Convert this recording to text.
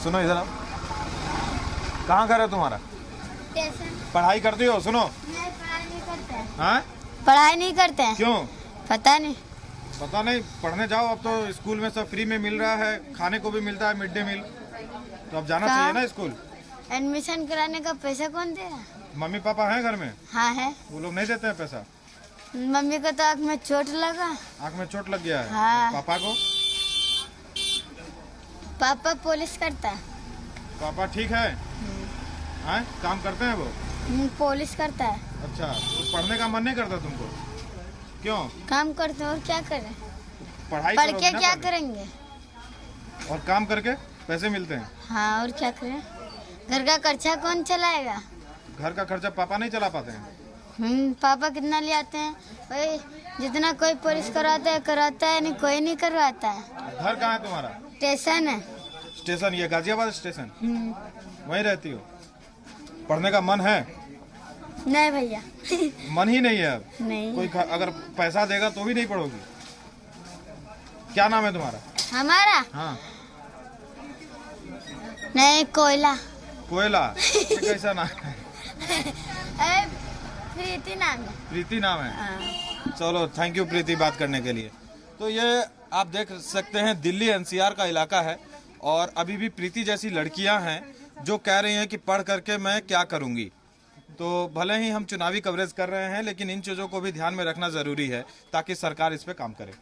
सुनो इधर आओ। कहाँ घर है तुम्हारा? पढ़ाई करती हो? सुनो। नहीं, पढ़ाई नहीं करते हैं। हाँ? पढ़ाई नहीं करते हैं। क्यों? पता नहीं। पता नहीं, पढ़ने जाओ। अब तो स्कूल में सब फ्री में मिल रहा है, खाने को भी मिलता है, मिड डे मील। तो अब जाना चाहिए ना स्कूल। एडमिशन कराने का पैसा कौन दे? मम्मी पापा हैं घर में? हाँ है। वो लोग नहीं देते हैं पैसा? मम्मी को तो आँख में चोट लगा। आँख में चोट लग गया है? हाँ। पापा को? पापा पुलिस करता है। पापा ठीक है? हाँ, काम करते हैं वो? पुलिस करता है। अच्छा, तो पढ़ने का मन नहीं करता तुमको? क्यों? काम करते हैं और क्या करें? पढ़ाई पढ़ करोगे के ना क्या पहले? करेंगे? और काम करके पैसे मिलते हैं। हाँ, और क्या करें? घर का खर्चा कौन चलाएगा? घर का खर्चा पापा नहीं चला पाते हैं? पापा कितना ले आते हैं? वही जितना कोई पुलिस कराता है नहीं, कोई नहीं करवाता है। घर कहाँ है तुम्हारा? स्टेशन है। स्टेशन? ये गाजियाबाद स्टेशन? वहीं रहती हो? पढ़ने का मन है? नहीं भैया। मन ही नहीं है अब? नहीं। कोई अगर पैसा देगा तो भी नहीं पढ़ोगी? क्या नाम है तुम्हारा? हमारा? हाँ। नहीं, कोयला। कोयला? ये कैसा नाम है? प्रीति नाम है। प्रीति नाम है? हाँ। चलो, थैंक यू प्रीति बात करने के लिए। तो ये आप देख सकते हैं दिल्ली एनसीआर का इलाका है और अभी भी प्रीति जैसी लड़कियां हैं जो कह रही हैं कि पढ़ करके मैं क्या करूंगी। तो भले ही हम चुनावी कवरेज कर रहे हैं, लेकिन इन चीज़ों को भी ध्यान में रखना ज़रूरी है ताकि सरकार इस पे काम करे।